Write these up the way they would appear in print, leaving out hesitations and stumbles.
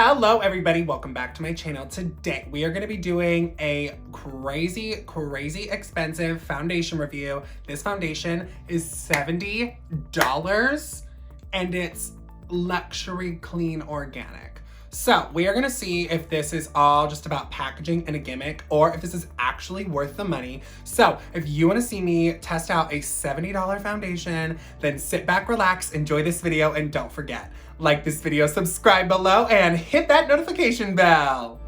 Hello everybody, welcome back to my channel. Today we are going to be doing a crazy expensive foundation review. This foundation is $70 and it's luxury clean organic. So we are going to see if this is all just about packaging and a gimmick or if this is actually worth the money. So if you want to see me test out a $70 foundation, then sit back, relax, enjoy this video, and don't forget, like this video, subscribe below, and hit that notification bell.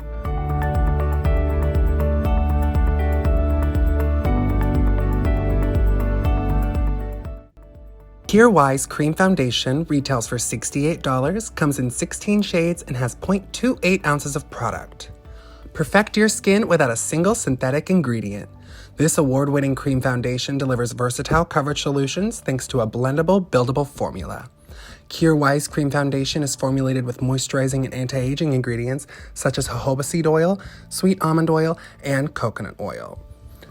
Kjaer Weis Cream Foundation retails for $68, comes in 16 shades, and has 0.28 ounces of product. Perfect your skin without a single synthetic ingredient. This award-winning cream foundation delivers versatile coverage solutions thanks to a blendable, buildable formula. Kjaer Weis Cream Foundation is formulated with moisturizing and anti-aging ingredients such as jojoba seed oil, sweet almond oil, and coconut oil.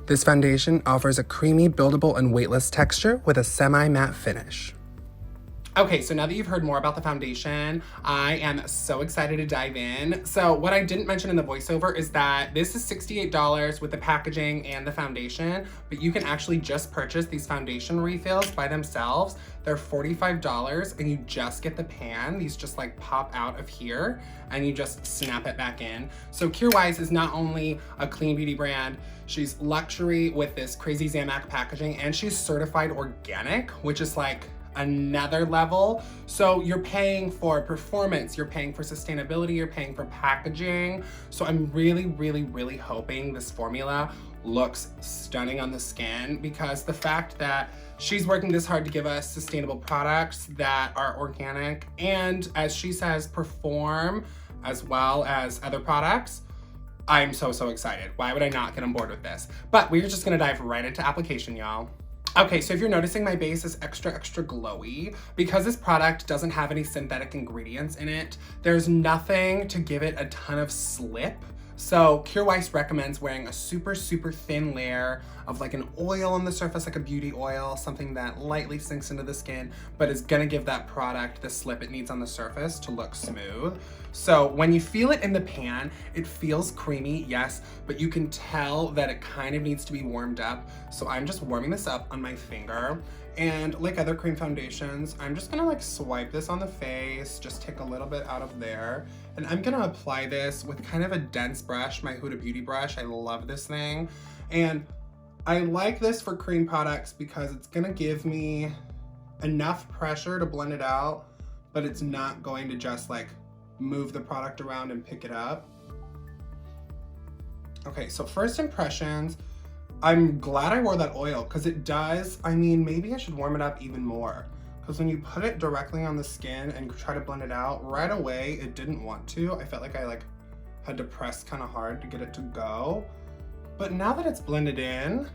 This foundation offers a creamy, buildable, and weightless texture with a semi-matte finish. Okay, so now that you've heard more about the foundation, I am so excited to dive in. So what I didn't mention in the voiceover is that this is $68 with the packaging and the foundation, but you can actually just purchase these foundation refills by themselves. They're $45 and you just get the pan. These just like pop out of here and you just snap it back in. So Kjaer Weis is not only a clean beauty brand, she's luxury with this crazy Zamac packaging, and she's certified organic, which is like another level. So you're paying for performance, you're paying for sustainability, you're paying for packaging. So I'm really hoping this formula looks stunning on the skin, because the fact that she's working this hard to give us sustainable products that are organic and, as she says, perform as well as other products, I'm so excited. Why would I not get on board with this? But we're just gonna dive right into application, y'all. Okay, so if you're noticing, my base is extra glowy because this product doesn't have any synthetic ingredients in it. There's nothing to give it a ton of slip. So Kjaer Weis recommends wearing a super thin layer of like an oil on the surface, like a beauty oil, something that lightly sinks into the skin, but is gonna give that product the slip it needs on the surface to look smooth. So when you feel it in the pan, it feels creamy, yes, but you can tell that it kind of needs to be warmed up. So I'm just warming this up on my finger. And like other cream foundations, I'm just gonna like swipe this on the face, just take a little bit out of there. And I'm gonna apply this with kind of a dense brush, my Huda Beauty brush. I love this thing. And I like this for cream products because it's gonna give me enough pressure to blend it out, but it's not going to just like move the product around and pick it up. Okay, so first impressions, I'm glad I wore that oil because it does, I mean, maybe I should warm it up even more, because when you put it directly on the skin and try to blend it out, right away it didn't want to. I felt like I like had to press kind of hard to get it to go. But now that it's blended in,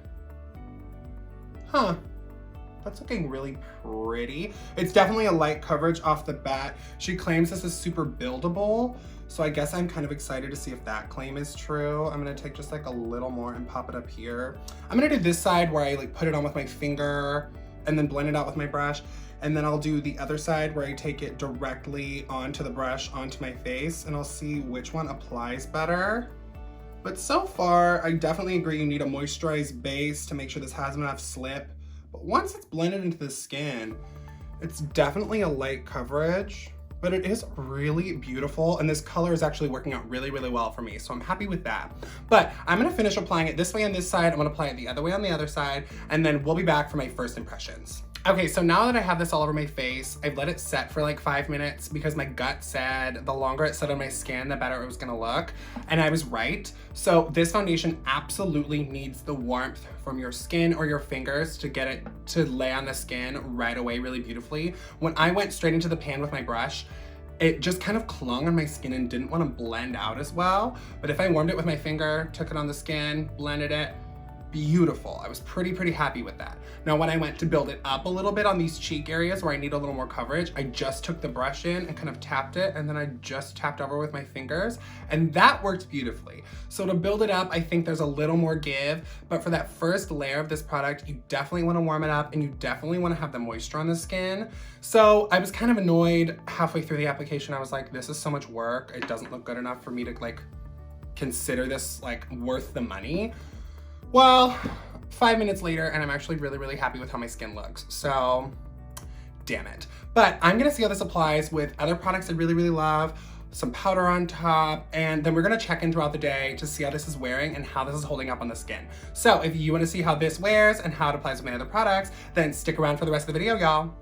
that's looking really pretty. It's definitely a light coverage off the bat. She claims this is super buildable, so I guess I'm kind of excited to see if that claim is true. I'm gonna take just like a little more and pop it up here. I'm gonna do this side where I like put it on with my finger and then blend it out with my brush. And then I'll do the other side where I take it directly onto the brush, onto my face, and I'll see which one applies better. But so far, I definitely agree you need a moisturized base to make sure this has enough slip. But once it's blended into the skin, it's definitely a light coverage, but it is really beautiful. And this color is actually working out really well for me. So I'm happy with that. But I'm gonna finish applying it this way on this side. I'm gonna apply it the other way on the other side. And then we'll be back for my first impressions. Okay, so now that I have this all over my face, I've let it set for like 5 minutes because my gut said the longer it set on my skin, the better it was gonna look. And I was right. So this foundation absolutely needs the warmth from your skin or your fingers to get it to lay on the skin right away really beautifully. When I went straight into the pan with my brush, it just kind of clung on my skin and didn't want to blend out as well. But if I warmed it with my finger, took it on the skin, blended it, beautiful. I was pretty happy with that. Now, when I went to build it up a little bit on these cheek areas where I need a little more coverage, I just took the brush in and kind of tapped it, and then I just tapped over with my fingers, and that worked beautifully. So to build it up, I think there's a little more give, but for that first layer of this product, you definitely want to warm it up, and you definitely want to have the moisture on the skin. So I was kind of annoyed halfway through the application. I was like, this is so much work. It doesn't look good enough for me to like consider this like worth the money. Well, 5 minutes later, and I'm actually really happy with how my skin looks. So, damn it. But I'm gonna see how this applies with other products I really love, some powder on top, and then we're gonna check in throughout the day to see how this is wearing and how this is holding up on the skin. So if you wanna see how this wears and how it applies with my other products, then stick around for the rest of the video, y'all.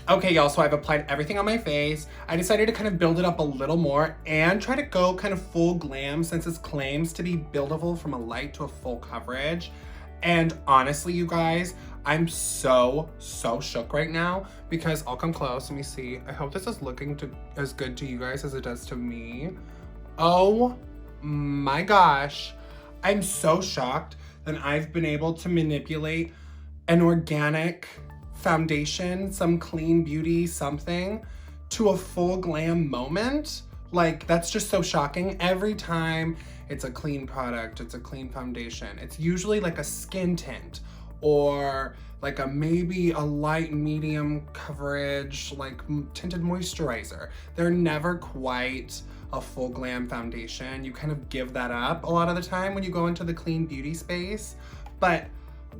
Okay, y'all, so I've applied everything on my face. I decided to kind of build it up a little more and try to go kind of full glam since it claims to be buildable from a light to a full coverage. And honestly, you guys, I'm so shook right now because I'll come close. Let me see. I hope this is looking as good to you guys as it does to me. Oh my gosh. I'm so shocked that I've been able to manipulate an organic foundation, some clean beauty, something, to a full glam moment. Like, that's just so shocking. Every time it's a clean product, it's a clean foundation, it's usually like a skin tint or like maybe a light medium coverage, like tinted moisturizer. They're never quite a full glam foundation. You kind of give that up a lot of the time when you go into the clean beauty space. But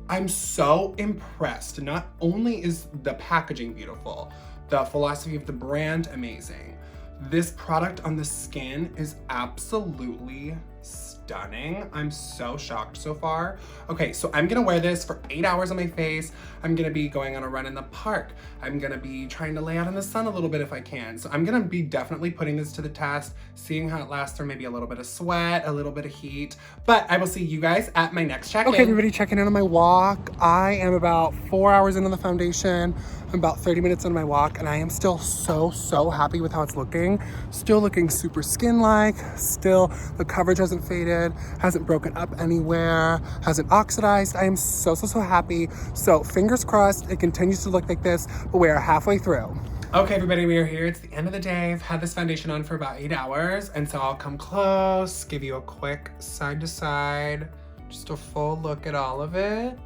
I'm so impressed. Not only is the packaging beautiful, the philosophy of the brand amazing, this product on the skin is absolutely stunning. I'm so shocked so far. Okay, so I'm gonna wear this for 8 hours on my face. I'm gonna be going on a run in the park. I'm gonna be trying to lay out in the sun a little bit if I can. So I'm gonna be definitely putting this to the test, seeing how it lasts through maybe a little bit of sweat, a little bit of heat. But I will see you guys at my next check-in. Okay, everybody, checking in on my walk. I am about 4 hours into the foundation. I'm about 30 minutes into my walk, and I am still so happy with how it's looking. Still looking super skin-like. Still, the coverage hasn't faded, hasn't broken up anywhere, hasn't oxidized. I am so happy. So fingers crossed it continues to look like this, but we are halfway through. Okay, everybody, we are here. It's the end of the day. I've had this foundation on for about 8 hours, and so I'll come close, give you a quick side to side, just a full look at all of it.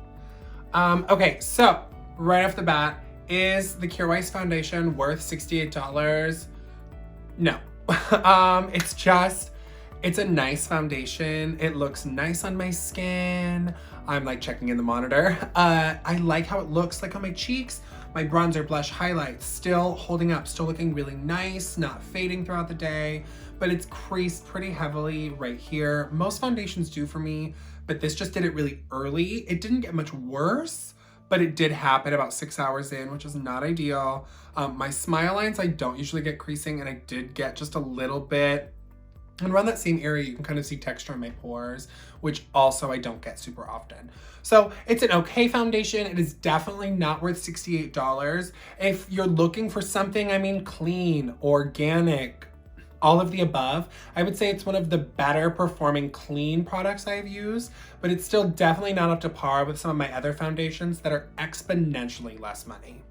Okay, so right off the bat, is the Kjaer Weis foundation worth $68? No. It's a nice foundation. It looks nice on my skin. I'm like checking in the monitor. I like how it looks like on my cheeks. My bronzer, blush, highlights still holding up, still looking really nice, not fading throughout the day, but it's creased pretty heavily right here. Most foundations do for me, but this just did it really early. It didn't get much worse, but it did happen about 6 hours in, which is not ideal. My smile lines, I don't usually get creasing, and I did get just a little bit. And around that same area, you can kind of see texture in my pores, which also I don't get super often. So it's an okay foundation. It is definitely not worth $68. If you're looking for something, I mean, clean, organic, all of the above, I would say it's one of the better performing clean products I've used, but it's still definitely not up to par with some of my other foundations that are exponentially less money.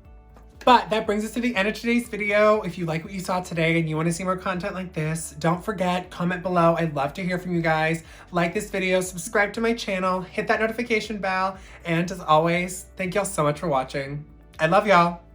But that brings us to the end of today's video. If you like what you saw today and you want to see more content like this, don't forget, comment below. I'd love to hear from you guys. Like this video, subscribe to my channel, hit that notification bell, and as always, thank y'all so much for watching. I love y'all.